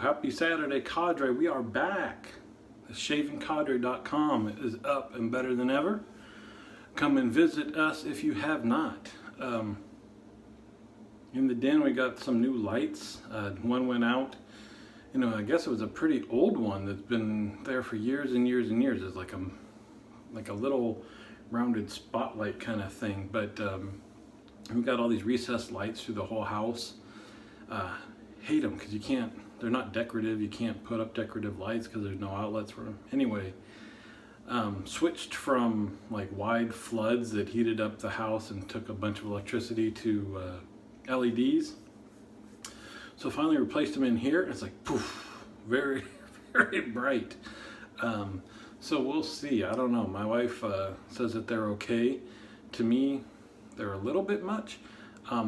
Happy Saturday, Cadre. We are back. ShavingCadre.com is up and better than ever. Come and visit us if you have not. In the den we got some new lights. One went out. You know, I guess it was a pretty old one that's been there for years and years and years. It's like a little rounded spotlight kind of thing. But we've got all these recessed lights through the whole house. Hate them because you can't, they're not decorative. You can't put up decorative lights because there's no outlets for them. Anyway, switched from like wide floods that heated up the house and took a bunch of electricity to LEDs. So finally replaced them in here. It's like poof, very, very bright. So we'll see. I don't know. My wife says that they're okay. To me, they're a little bit much.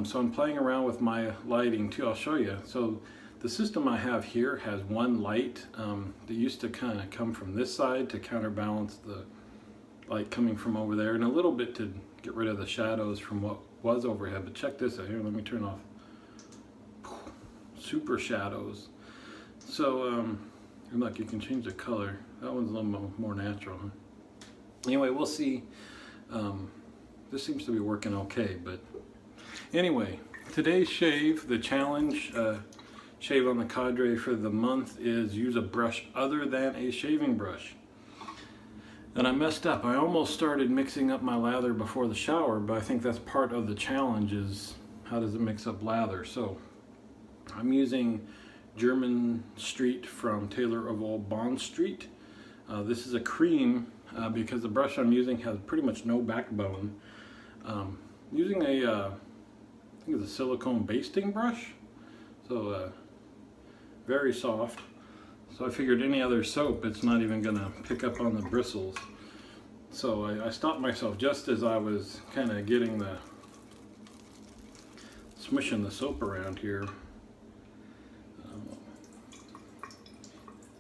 So I'm playing around with my lighting too. I'll show you. So the system I have here has one light that used to kind of come from this side to counterbalance the light coming from over there, and a little bit to get rid of the shadows from what was overhead. But check this out here. Let me turn off. Super shadows. So and look, you can change the color. That one's a little more natural. Huh? Anyway, we'll see. This seems to be working okay, but anyway, today's shave, the challenge shave on the Cadre for the month is use a brush other than a shaving brush. And I messed up. I almost started mixing up my lather before the shower, but I think that's part of the challenge is how does it mix up lather. So I'm using Jermyn Street from Taylor of Old Bond Street. This is a cream because the brush I'm using has pretty much no backbone. Using a I think it's a silicone basting brush, so very soft. So I figured any other soap, it's not even gonna pick up on the bristles. So I stopped myself just as I was kind of getting the smushing the soap around here.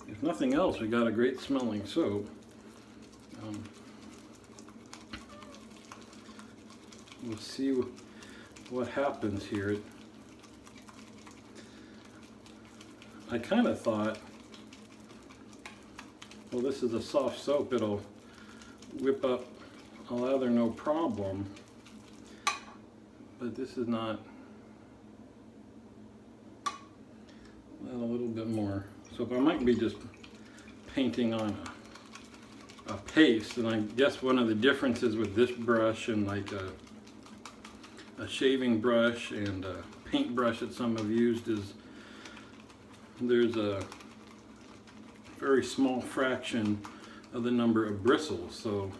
If nothing else, we got a great smelling soap. We'll see what happens here. I kind of thought, well, this is a soft soap, it'll whip up a lather no problem, but this is not. A little bit more. So I might be just painting on a paste, and I guess one of the differences with this brush and like a shaving brush and a paint brush that some have used is there's a very small fraction of the number of bristles. So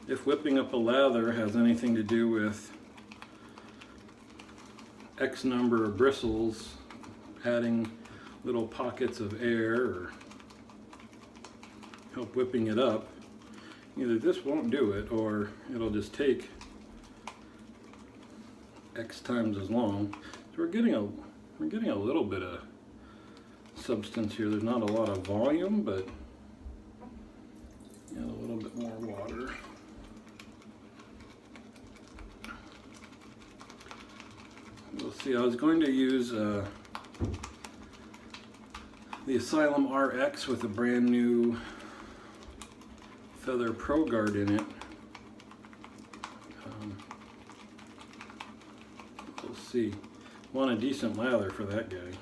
if whipping up a lather has anything to do with X number of bristles, adding little pockets of air or help whipping it up, either this won't do it or it'll just take X times as long. So we're getting a little bit of substance here. There's not a lot of volume, but yeah, a little bit more water. We'll see. I was going to use the Asylum RX with a brand new Feather Proguard in it. We'll see. Want a decent lather for that guy.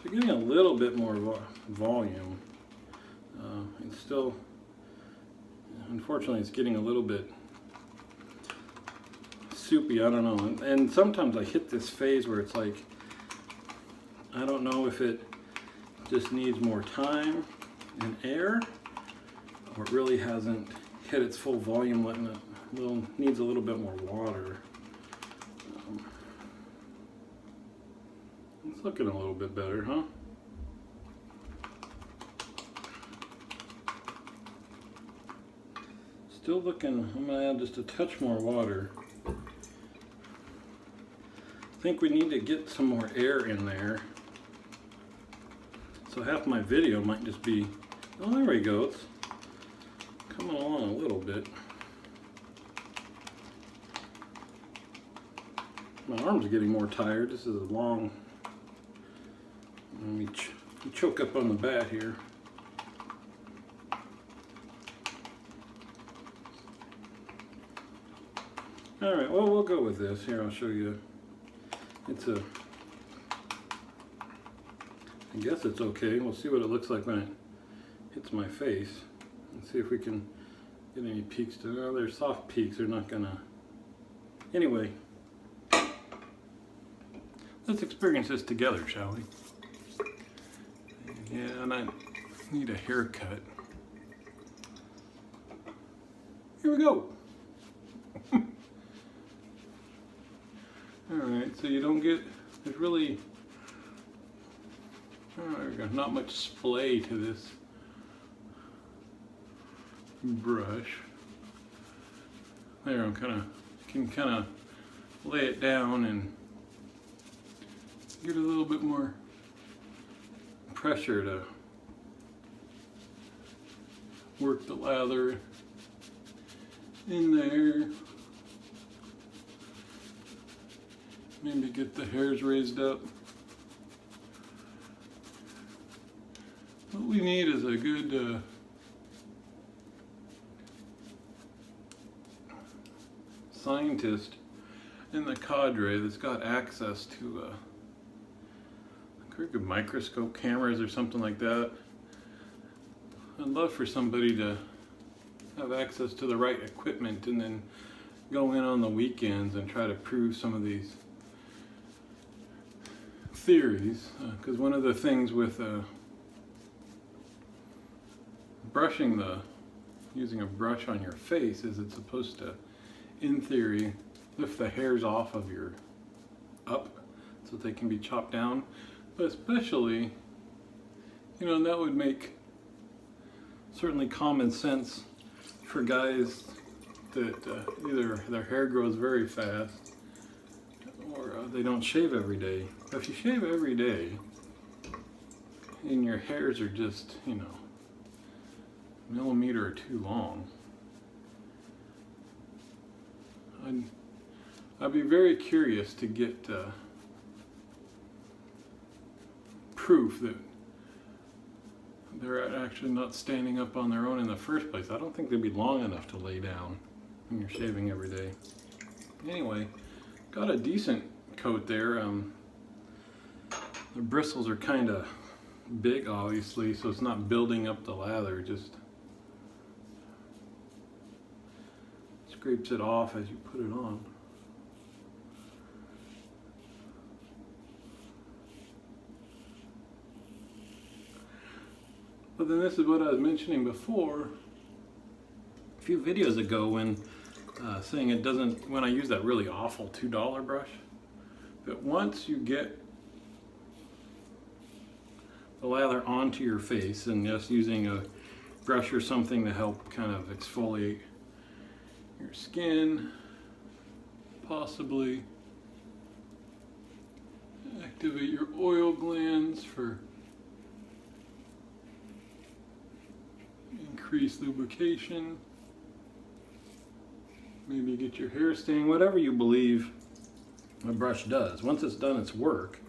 So getting a little bit more volume. It's still, unfortunately, it's getting a little bit soupy. I don't know. And sometimes I hit this phase where it's like, I don't know if it just needs more time and air, or it really hasn't hit its full volume, letting it needs a little bit more water. It's looking a little bit better, huh? Still looking. I'm gonna add just a touch more water. I think we need to get some more air in there. So half my video might just be, oh, there we go, it's coming along a little bit. My arm's getting more tired. This is a long Let me choke up on the bat here. All right, well, we'll go with this. Here, I'll show you. It's a, I guess it's okay. We'll see what it looks like when it hits my face. Let's see if we can get any peaks to, oh, they're soft peaks. They're not gonna, anyway. Let's experience this together, shall we? Yeah, and I need a haircut. Here we go. Alright, so you don't get, there's really, oh, there we go, not much splay to this brush. There, can kind of lay it down and get a little bit more pressure to work the lather in there. Maybe get the hairs raised up. What we need is a good scientist in the cadre that's got access to very good microscope cameras or something like that. I'd love for somebody to have access to the right equipment and then go in on the weekends and try to prove some of these theories, because one of the things with using a brush on your face is it's supposed to, in theory, lift the hairs off of your up so they can be chopped down. But especially, you know, and that would make certainly common sense for guys that either their hair grows very fast or they don't shave every day. If you shave every day and your hairs are just, you know, a millimeter or two long, I'd be very curious to get proof that they're actually not standing up on their own in the first place. I don't think they'd be long enough to lay down when you're shaving every day. Anyway, got a decent coat there. The bristles are kind of big, obviously, so it's not building up the lather, just scrapes it off as you put it on. But then this is what I was mentioning before, a few videos ago, when saying it doesn't, when I use that really awful $2 brush, that once you get the lather onto your face and just using a brush or something to help kind of exfoliate your skin, possibly activate your oil glands for increased lubrication, maybe get your hair staying, whatever you believe a brush does. Once it's done its work,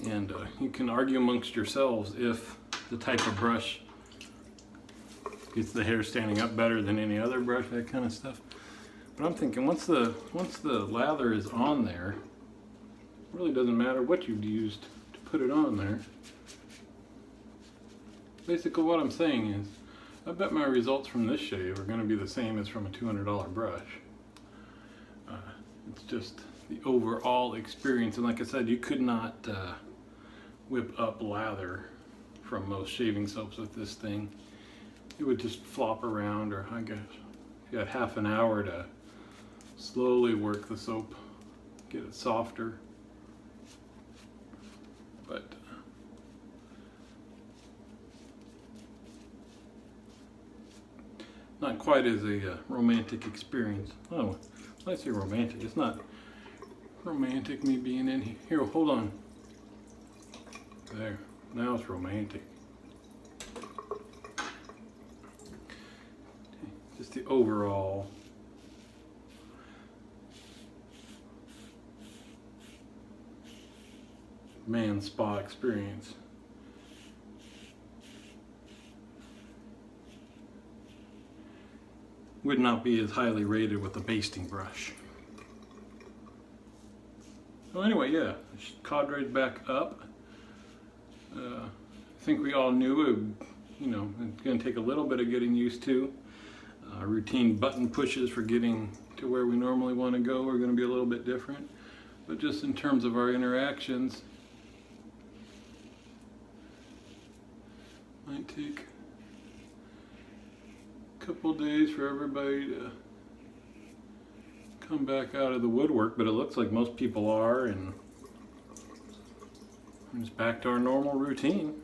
and you can argue amongst yourselves if the type of brush gets the hair standing up better than any other brush, that kind of stuff. But I'm thinking once the lather is on there, it really doesn't matter what you've used to put it on there. Basically what I'm saying is, I bet my results from this shave are going to be the same as from a $200 brush. It's just the overall experience, and like I said, you could not whip up lather from most shaving soaps with this thing. It would just flop around, or I guess if you had half an hour to slowly work the soap, get it softer. But not quite as a romantic experience. Oh, when I say romantic, it's not romantic me being in here. Here, hold on. There, now it's romantic. Just the overall man spa experience. Would not be as highly rated with the basting brush. So anyway, yeah, cadre's back up. I think we all knew it, you know, it's going to take a little bit of getting used to. Routine button pushes for getting to where we normally want to go are going to be a little bit different. But just in terms of our interactions, might take a couple days for everybody to come back out of the woodwork, but it looks like most people are, and it's back to our normal routine.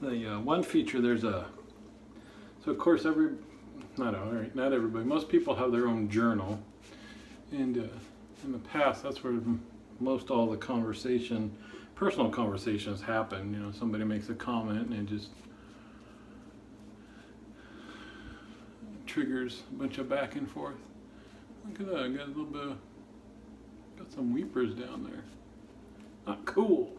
The one feature, so of course not everybody, most people have their own journal, and in the past that's where most all the personal conversations happen. You know, somebody makes a comment and it just triggers a bunch of back and forth. Look at that, I got a little bit got some weepers down there. Not cool.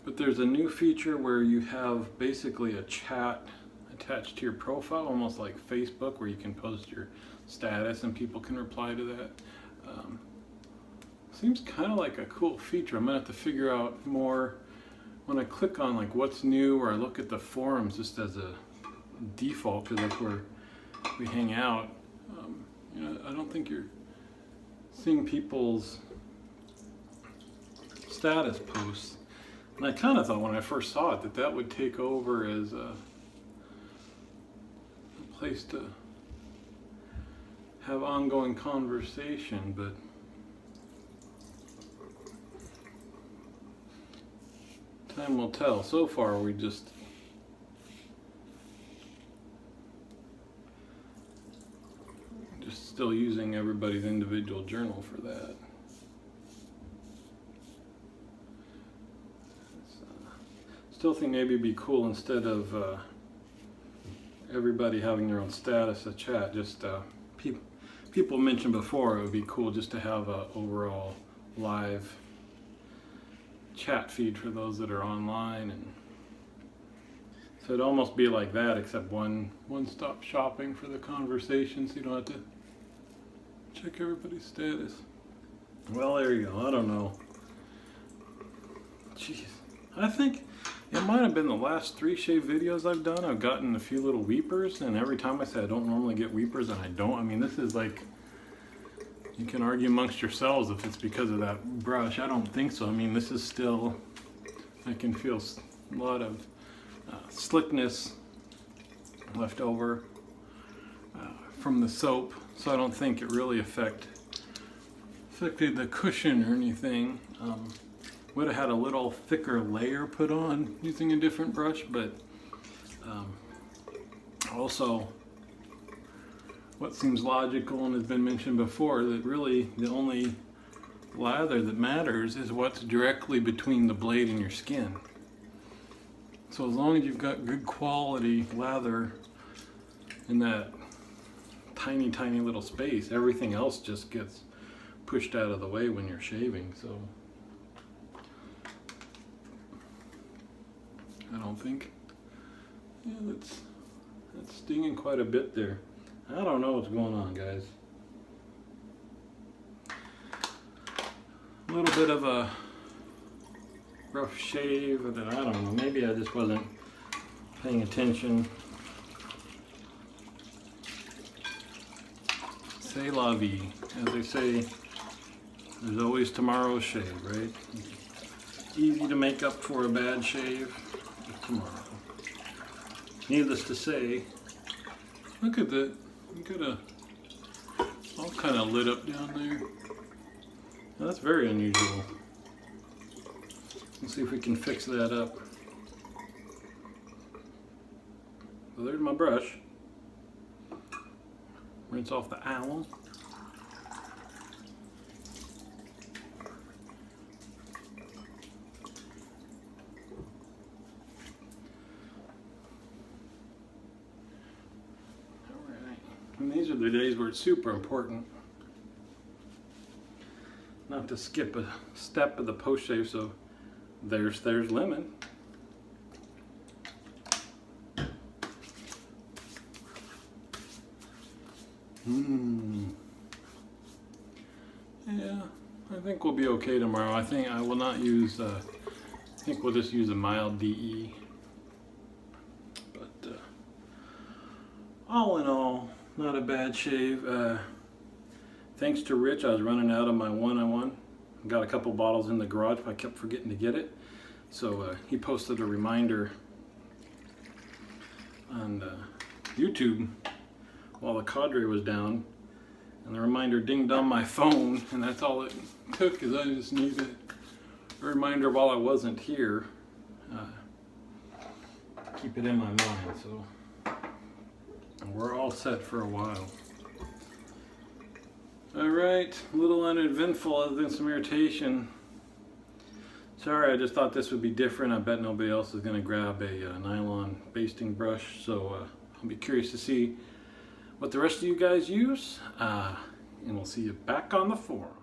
But there's a new feature where you have basically a chat attached to your profile, almost like Facebook, where you can post your status and people can reply to that. Seems kind of like a cool feature. I'm gonna have to figure out more when I click on like what's new, or I look at the forums just as a default, because that's where we hang out. You know, I don't think you're seeing people's status posts. And I kind of thought when I first saw it that would take over as a place to have ongoing conversation, but time will tell. So far we just still using everybody's individual journal for that. Still think maybe it'd be cool, instead of everybody having their own status, a chat, just people mentioned before, it would be cool just to have a overall live chat feed for those that are online, and so it'd almost be like that, except one-stop shopping for the conversation, so you don't have to check everybody's status. Well, there you go. I don't know. Jeez, I think it might have been the last 3 shave videos I've done. I've gotten a few little weepers, and every time I say I don't normally get weepers, and I don't. I mean, this is like, you can argue amongst yourselves if it's because of that brush. I don't think so. I mean, this is still, I can feel a lot of slickness left over from the soap, so I don't think it really affected the cushion or anything. Would have had a little thicker layer put on using a different brush, but also what seems logical and has been mentioned before, that really the only lather that matters is what's directly between the blade and your skin. So as long as you've got good quality lather in that tiny little space, everything else just gets pushed out of the way when you're shaving. So I don't think, yeah, that's stinging quite a bit there. I don't know what's going on, guys. A little bit of a rough shave, and then I don't know, maybe I just wasn't paying attention. C'est la vie. As they say, there's always tomorrow's shave, right? Easy to make up for a bad shave tomorrow. Needless to say, look at that. You got all kind of lit up down there. Now, that's very unusual. Let's see if we can fix that up. So there's my brush. Rinse off the alum. are the days where it's super important not to skip a step of the post shave. So there's lemon. Yeah, I think we'll be okay tomorrow. I think I will not use, I think we'll just use a mild DE. But all in all, not a bad shave. Thanks to Rich, I was running out of my 1-on-1. Got a couple bottles in the garage, but I kept forgetting to get it. So he posted a reminder on YouTube while the cadre was down, and the reminder dinged on my phone, and that's all it took, because I just needed a reminder while I wasn't here. Keep it in my mind, so we're all set for a while. Alright, a little uneventful other than some irritation. Sorry, I just thought this would be different. I bet nobody else is going to grab a nylon basting brush, so I'll be curious to see what the rest of you guys use, and we'll see you back on the forum.